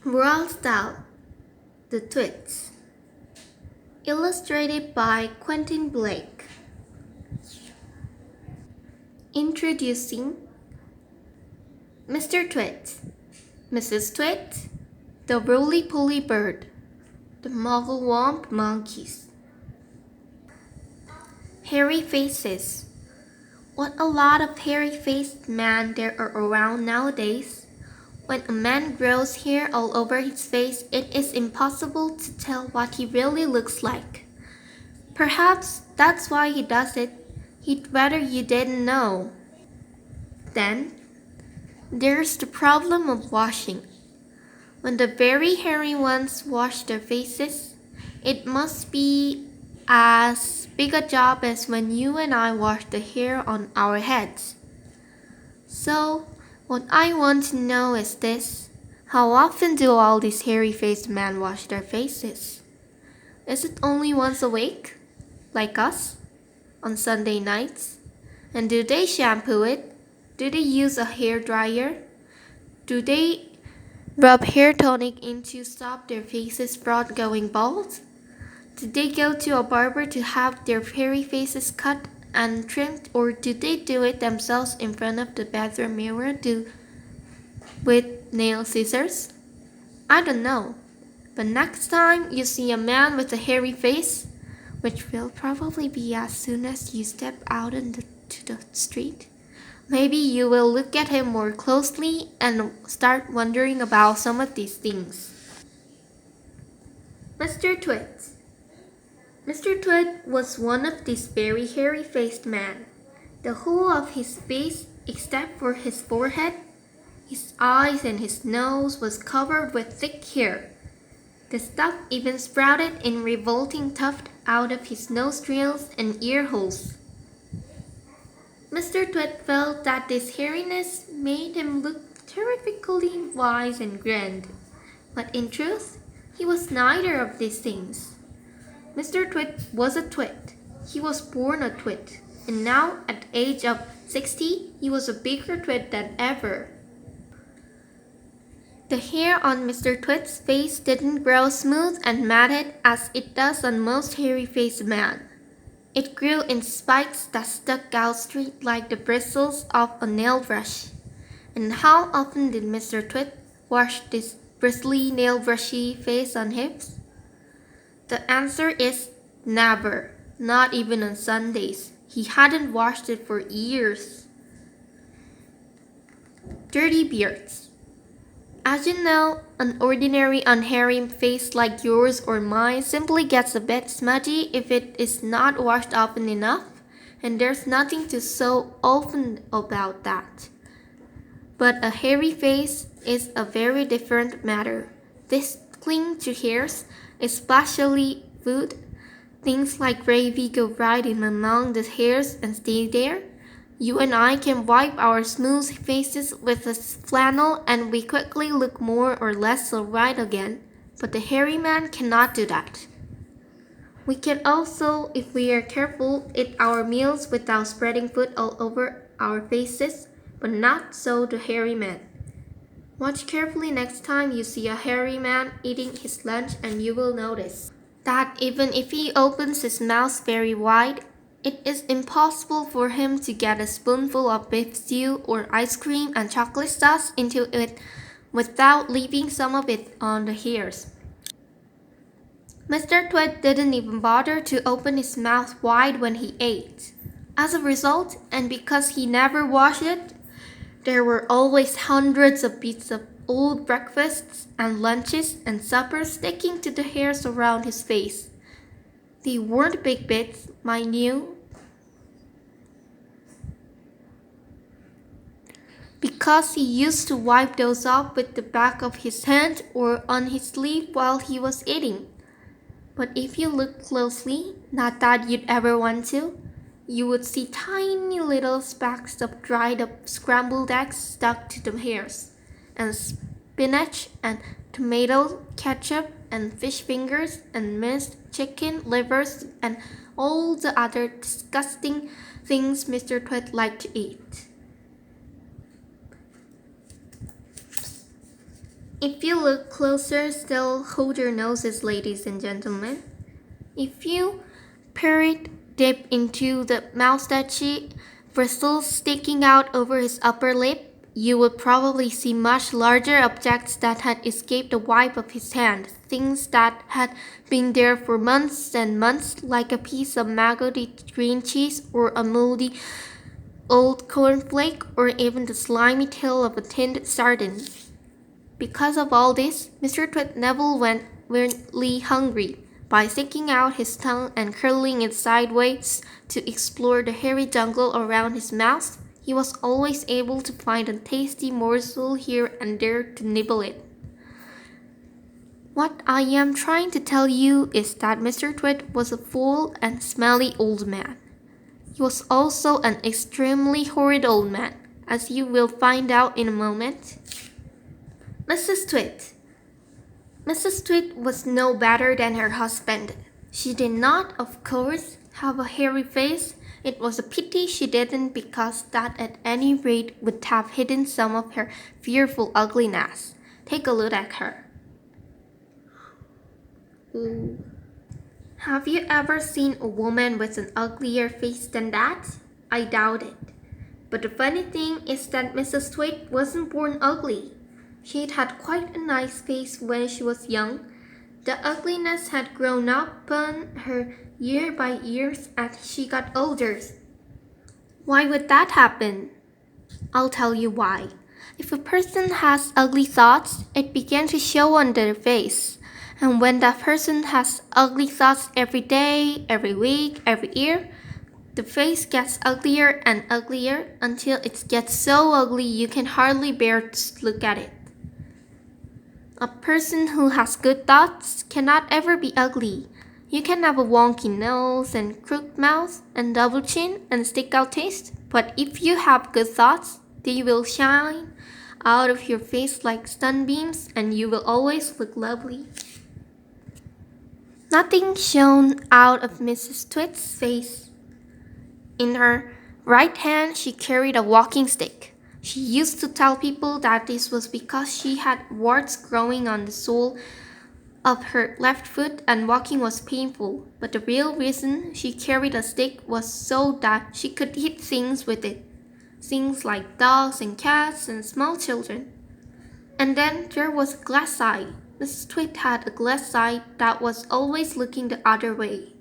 Roald Dahl, TheTwits. Illustrated by Quentin Blake. Introducing Mr. Twit, Mrs. Twit, the roly-poly bird, the muggle-womp monkeys. Hairy faces. What a lot of hairy-faced men there are around nowadays. When a man grows hair all over his face, it is impossible to tell what he really looks like. Perhaps that's why he does it. He'd rather you didn't know. Then, there's the problem of washing. When the very hairy ones wash their faces, it must be as big a job as when you and I wash the hair on our heads. So, what I want to know is this: how often do all these hairy-faced men wash their faces? Is it only once a week, like us, on Sunday nights? And do they shampoo it? Do they use a hair dryer? Do they rub hair tonic in to stop their faces from going bald? Did they go to a barber to have their hairy faces cut and trimmed, or did they do it themselves in front of the bathroom mirror with nail scissors? I don't know. But next time you see a man with a hairy face, which will probably be as soon as you step out into the street, maybe you will look at him more closely and start wondering about some of these things. Mr. Twit. Mr. Twit was one of these very hairy-faced men. The whole of his face, except for his forehead, his eyes and his nose, was covered with thick hair. The stuff even sprouted in revolting tufts out of his nostrils and ear holes. Mr. Twit felt that this hairiness made him look terrifically wise and grand, but in truth, he was neither of these things. Mr. Twit was a twit. He was born a twit, and now, at the age of 60, he was a bigger twit than ever. The hair on Mr. Twit's face didn't grow smooth and matted as it does on most hairy-faced men. It grew in spikes that stuck out straight like the bristles of a nail brush. And how often did Mr. Twit wash this bristly, nail-brushy face on his? The answer is never, not even on Sundays. He hadn't washed it for years. Dirty beards. As you know, an ordinary unhairy face like yours or mine simply gets a bit smudgy if it is not washed often enough, and there's nothing to so often about that. But a hairy face is a very different matter. This cling to hairs, especially food. Things like gravy go right in among the hairs and stay there. You and I can wipe our smooth faces with a flannel and we quickly look more or less alright again, but the hairy man cannot do that. We can also, if we are careful, eat our meals without spreading food all over our faces, but not so the hairy man. Watch carefully next time you see a hairy man eating his lunch and you will notice that even if he opens his mouth very wide, it is impossible for him to get a spoonful of beef stew or ice cream and chocolate sauce into it without leaving some of it on the hairs. Mr. Twit didn't even bother to open his mouth wide when he ate. As a result, and because he never washed it, there were always hundreds of bits of old breakfasts and lunches and suppers sticking to the hairs around his face. They weren't big bits, mind you, because he used to wipe those off with the back of his hand or on his sleeve while he was eating. But if you look closely, not that you'd ever want to, you would see tiny little specks of dried up scrambled eggs stuck to the hairs, and spinach and tomato ketchup and fish fingers and minced chicken livers and all the other disgusting things Mr. Twit liked to eat. If you look closer still, hold your noses, ladies and gentlemen. If you peer it deep into the moustache bristles sticking out over his upper lip, you would probably see much larger objects that had escaped the wipe of his hand, things that had been there for months and months, like a piece of maggoty green cheese or a moldy old cornflake or even the slimy tail of a tinned sardine. Because of all this, Mr. Twit Neville went weirdly hungry. By sticking out his tongue and curling it sideways to explore the hairy jungle around his mouth, he was always able to find a tasty morsel here and there to nibble it. What I am trying to tell you is that Mr. Twit was a full and smelly old man. He was also an extremely horrid old man, as you will find out in a moment. Mrs. Twit. Mrs. Twit was no better than her husband. She did not, of course, have a hairy face. It was a pity she didn't, because that at any rate would have hidden some of her fearful ugliness. Take a look at her. Ooh. Have you ever seen a woman with an uglier face than that? I doubt it. But the funny thing is that Mrs. Twit wasn't born ugly. She'd had quite a nice face when she was young. The ugliness had grown upon her year by year as she got older. Why would that happen? I'll tell you why. If a person has ugly thoughts, it begins to show on their face. And when that person has ugly thoughts every day, every week, every year, the face gets uglier and uglier until it gets so ugly you can hardly bear to look at it. A person who has good thoughts cannot ever be ugly. You can have a wonky nose and crooked mouth and double chin and stick out teeth, but if you have good thoughts, they will shine out of your face like sunbeams and you will always look lovely. Nothing shone out of Mrs. Twit's face. In her right hand she carried a walking stick. She used to tell people that this was because she had warts growing on the sole of her left foot and walking was painful, but the real reason she carried a stick was so that she could hit things with it. Things like dogs and cats and small children. And then there was a glass eye. Mrs. Twit had a glass eye that was always looking the other way.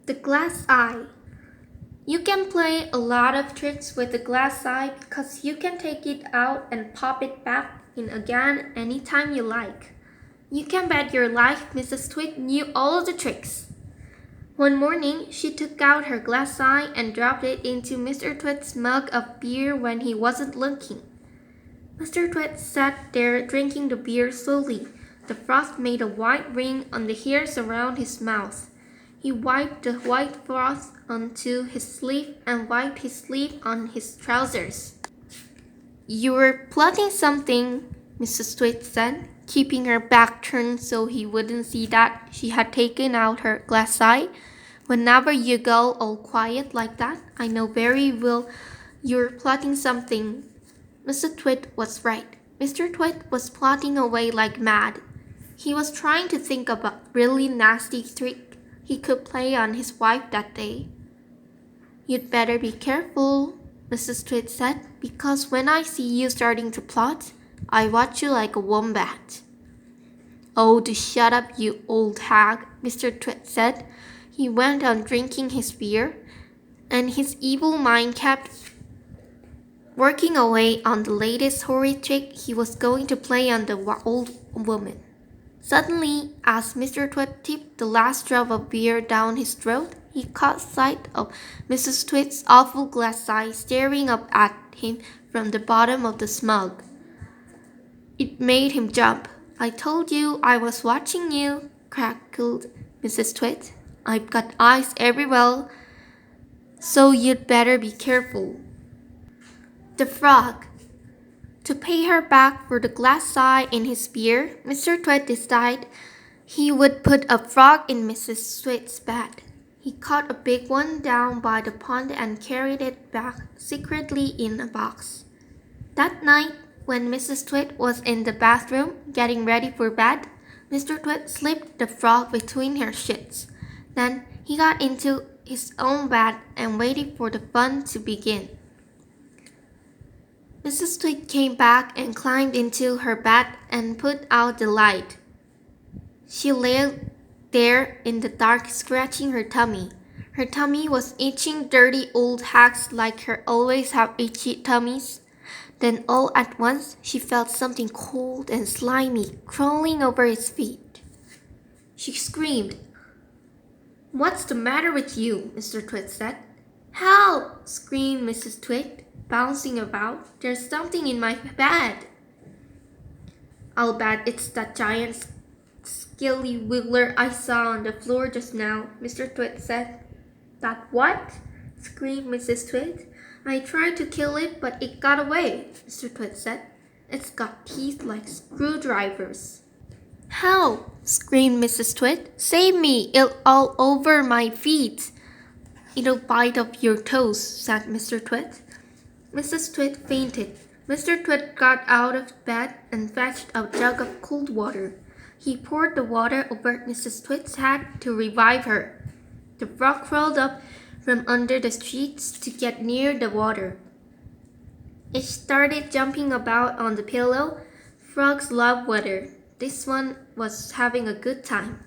The glass eye. You can play a lot of tricks with the glass eye because you can take it out and pop it back in again anytime you like. You can bet your life Mrs. Twit knew all of the tricks. One morning, she took out her glass eye and dropped it into Mr. Twit's mug of beer when he wasn't looking. Mr. Twit sat there drinking the beer slowly. The froth made a white ring on the hairs around his mouth. He wiped the white froth onto his sleeve and wiped his sleeve on his trousers. You were plotting something, Mrs. Twit said, keeping her back turned so he wouldn't see that she had taken out her glass eye. Whenever you go all quiet like that, I know very well you're plotting something. Mr. Twit was right. Mr. Twit was plotting away like mad. He was trying to think of a really nasty trick he could play on his wife that day. You'd better be careful, Mrs. Twit said, because when I see you starting to plot, I watch you like a wombat. Oh, do shut up, you old hag, Mr. Twit said. He went on drinking his beer, and his evil mind kept working away on the latest horrid trick he was going to play on the old woman. Suddenly, as Mr. Twit tipped the last drop of beer down his throat, he caught sight of Mrs. Twit's awful glass eye staring up at him from the bottom of the mug. It made him jump. I told you I was watching you, cackled Mrs. Twit. I've got eyes everywhere, so you'd better be careful. The frog. To pay her back for the glass eye in his beer, Mr. Twit decided he would put a frog in Mrs. Twit's bed. He caught a big one down by the pond and carried it back secretly in a box. That night, When Mrs. Twit was in the bathroom getting ready for bed, Mr. Twit slipped the frog between her sheets. Then he got into his own bed and waited for the fun to begin. Mrs. Twit came back and climbed into her bed and put out the light. She lay there in the dark scratching her tummy. Her tummy was itching. Dirty old hags like her always have itchy tummies. Then all at once she felt something cold and slimy crawling over his feet. She screamed. "What's the matter with you?" Mr. Twit said. "Help!" screamed Mrs. Twit, bouncing about. "There's something in my bed." "I'll bet it's that giant skilly wiggler I saw on the floor just now," Mr. Twit said. "That what?" screamed Mrs. Twit. "I tried to kill it, but it got away," Mr. Twit said. "It's got teeth like screwdrivers." "Help!" screamed Mrs. Twit. "Save me! It's all over my feet." "It'll bite off your toes," said Mr. Twit. Mrs. Twit fainted. Mr. Twit got out of bed and fetched a jug of cold water. He poured the water over Mrs. Twit's head to revive her. The frog crawled up from under the sheets to get near the water. It started jumping about on the pillow. Frogs love water. This one was having a good time.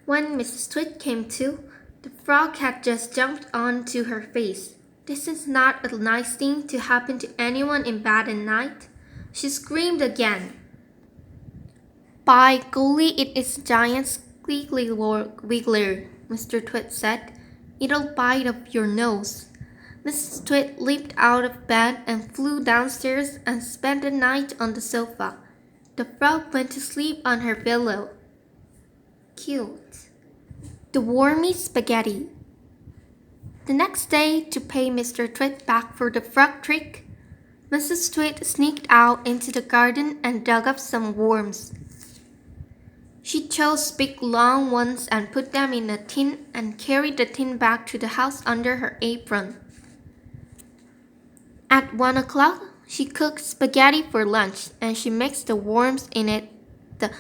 When Mrs. Twit came to, the frog had just jumped onto her face. "This is not a nice thing to happen to anyone in bed at night." She screamed again. "By golly, it is a giant squiggly wiggler," Mr. Twit said. "It'll bite up your nose." Mrs. Twit leaped out of bed and flew downstairs and spent the night on the sofa. The frog went to sleep on her pillow. Cute. The wormy spaghetti. The next day, to pay Mr. Twit back for the frog trick, Mrs. Twit sneaked out into the garden and dug up some worms. She chose big long ones and put them in a tin and carried the tin back to the house under her apron. At 1 o'clock, she cooked spaghetti for lunch and she mixed the worms in the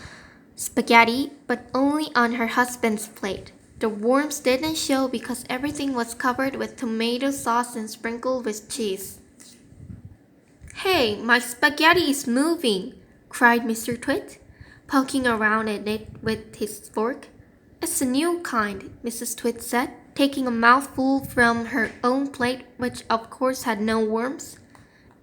spaghetti, but only on her husband's plate. The worms didn't show because everything was covered with tomato sauce and sprinkled with cheese. "Hey, my spaghetti is moving!" cried Mr. Twit, poking around in it with his fork. "It's a new kind," Mrs. Twit said, taking a mouthful from her own plate, which of course had no worms.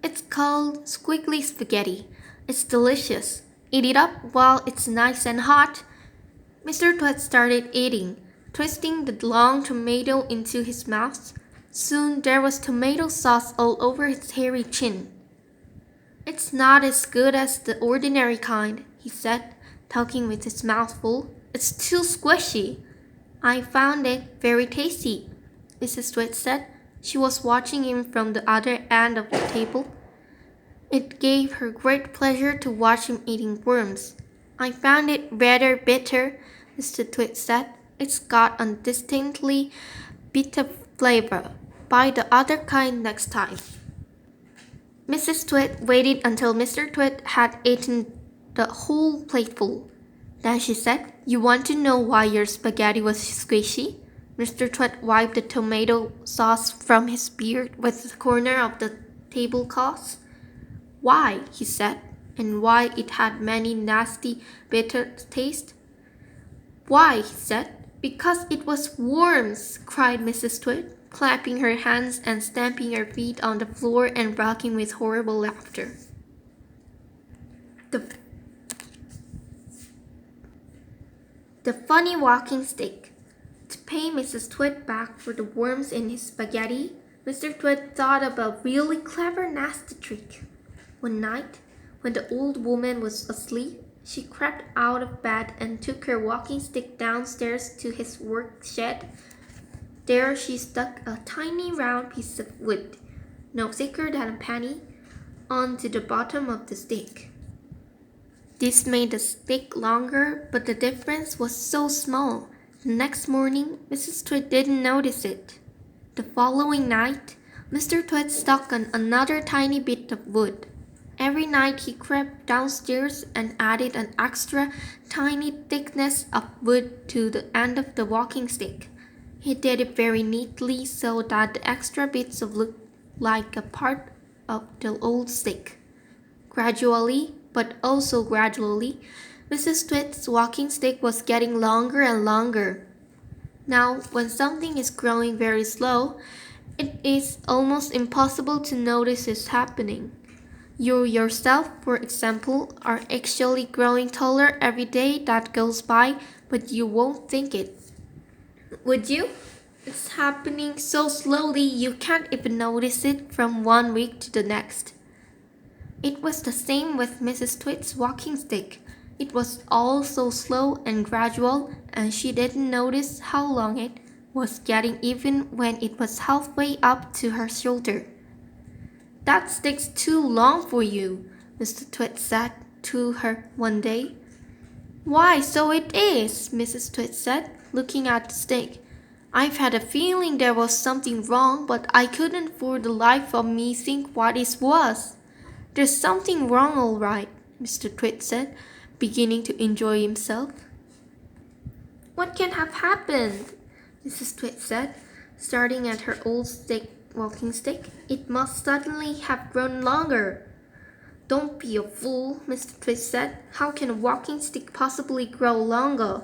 "It's called squiggly spaghetti. It's delicious. Eat it up while it's nice and hot." Mr. Twit started eating, twisting the long tomato into his mouth. Soon there was tomato sauce all over his hairy chin. "It's not as good as the ordinary kind," he said, talking with his mouth full. "It's too squishy." "I found it very tasty," Mrs. Twit said. She was watching him from the other end of the table. It gave her great pleasure to watch him eating worms. "I found it rather bitter," Mr. Twit said. "It's got a distinctly bitter flavor. Buy the other kind next time." Mrs. Twit waited until Mr. Twit had eaten the whole plateful. Then she said, "You want to know why your spaghetti was squishy?" Mr. Twit wiped the tomato sauce from his beard with the corner of the tablecloth. "Why?" he said, "and why it had many nasty, bitter taste?" "Why?" he said. "Because it was worms!" cried Mrs. Twit, clapping her hands and stamping her feet on the floor and rocking with horrible laughter. The funny walking stick. To pay Mrs. Twit back for the worms in his spaghetti, Mr. Twit thought of a really clever nasty trick. One night, when the old woman was asleep, she crept out of bed and took her walking stick downstairs to his work shed. There she stuck a tiny round piece of wood, no thicker than a penny, onto the bottom of the stick. This made the stick longer, but the difference was so small. The next morning, Mrs. Twit didn't notice it. The following night, Mr. Twit stuck on another tiny bit of wood. Every night he crept downstairs and added an extra tiny thickness of wood to the end of the walking stick. He did it very neatly so that the extra bits of looked like a part of the old stick. Gradually, but also gradually, Mrs. Twit's walking stick was getting longer and longer. Now, when something is growing very slow, it is almost impossible to notice it happening. You yourself, for example, are actually growing taller every day that goes by, but you won't think it. Would you? It's happening so slowly you can't even notice it from one week to the next. It was the same with Mrs. Twit's walking stick. It was all so slow and gradual, and she didn't notice how long it was getting even when it was halfway up to her shoulder. That stick's too long for you, Mr. Twit said to her one day. Why, so it is, Mrs. Twit said, looking at the stick. I've had a feeling there was something wrong, but I couldn't for the life of me think what it was. There's something wrong all right, Mr. Twit said, beginning to enjoy himself. What can have happened? Mrs. Twit said, starting at her old walking stick. It must suddenly have grown longer. Don't be a fool, Mr. Twit said. How can a walking stick possibly grow longer?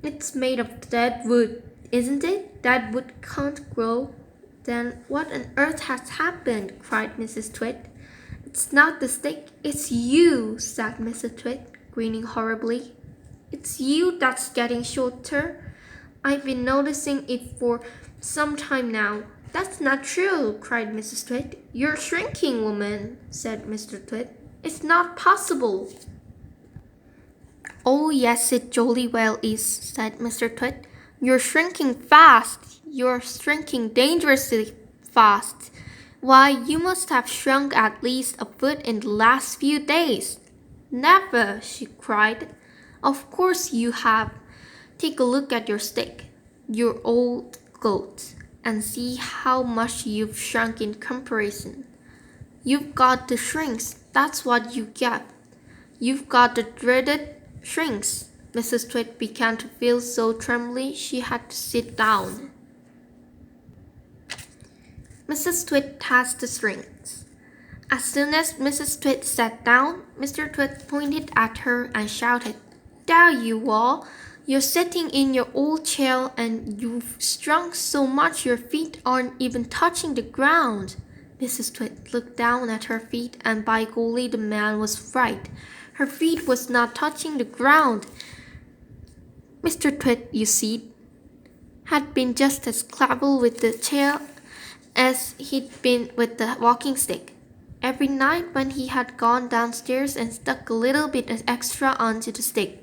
It's made of dead wood, isn't it? Dead wood can't grow. Then what on earth has happened? Cried Mrs. Twit. It's not the stick, it's you, said Mrs. Twit, grinning horribly. It's you that's getting shorter. I've been noticing it for some time now. That's not true, cried Mrs. Twit. You're shrinking, woman, said Mr. Twit. It's not possible. Oh, yes, it jolly well is, said Mr. Twit. You're shrinking fast. You're shrinking dangerously fast. Why, you must have shrunk at least a foot in the last few days. Never, she cried. Of course you have. Take a look at your stick, your old goat, and see how much you've shrunk in comparison. You've got the shrinks, that's what you get. You've got the dreaded shrinks. Mrs. Twit began to feel so trembly she had to sit down. Mrs. Twit has the shrinks. As soon as Mrs. Twit sat down, Mr. Twit pointed at her and shouted, There you are! You're sitting in your old chair and you've shrunk so much your feet aren't even touching the ground. Mrs. Twit looked down at her feet and by golly the man was right. Her feet was not touching the ground. Mr. Twit, you see, had been just as clever with the chair as he'd been with the walking stick. Every night when he had gone downstairs and stuck a little bit extra onto the stick,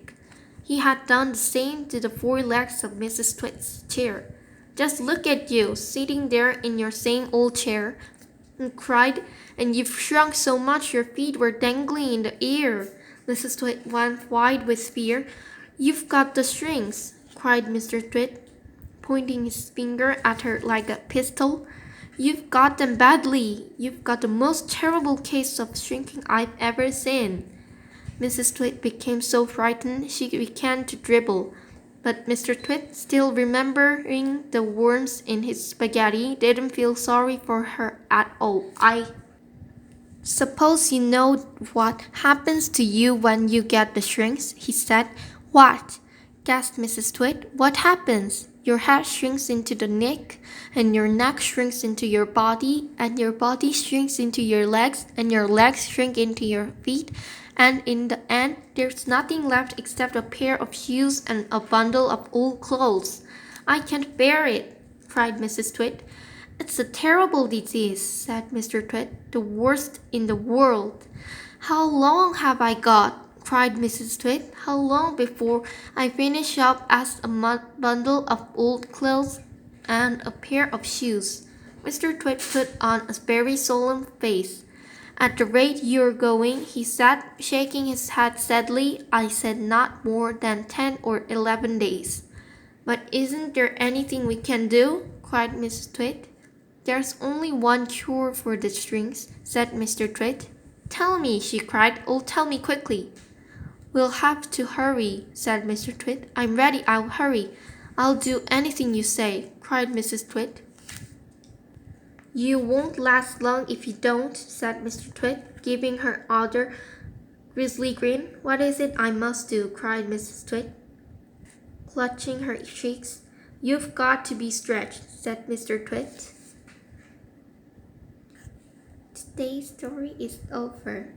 he had done the same to the four legs of Mrs. Twit's chair. Just look at you, sitting there in your same old chair, and cried, and you've shrunk so much your feet were dangling in the air. Mrs. Twit went wide with fear. You've got the strings, cried Mr. Twit, pointing his finger at her like a pistol. You've got them badly. You've got the most terrible case of shrinking I've ever seen. Mrs. Twit became so frightened she began to dribble. But Mr. Twit, still remembering the worms in his spaghetti, didn't feel sorry for her at all. I suppose you know what happens to you when you get the shrinks, he said. What? Gasped Mrs. Twit. What happens? Your head shrinks into the neck, and your neck shrinks into your body, and your body shrinks into your legs, and your legs shrink into your feet, and in the end, there's nothing left except a pair of shoes and a bundle of old clothes. I can't bear it, cried Mrs. Twit. It's a terrible disease, said Mr. Twit, the worst in the world. How long have I got? Cried Mrs. Twit. How long before I finish up as a bundle of old clothes and a pair of shoes? Mr. Twit put on a very solemn face. At the rate you're going, he said, shaking his head sadly, I said not more than 10 or 11 days. But isn't there anything we can do? Cried Mrs. Twit. There's only one cure for the strings, said Mr. Twit. Tell me, she cried. Oh, tell me quickly. We'll have to hurry, said Mr. Twit. I'm ready, I'll hurry. I'll do anything you say, cried Mrs. Twit. You won't last long if you don't, said Mr. Twit, giving her other grisly grin. What is it I must do? Cried Mrs. Twit, clutching her cheeks. You've got to be stretched, said Mr. Twit. Today's story is over.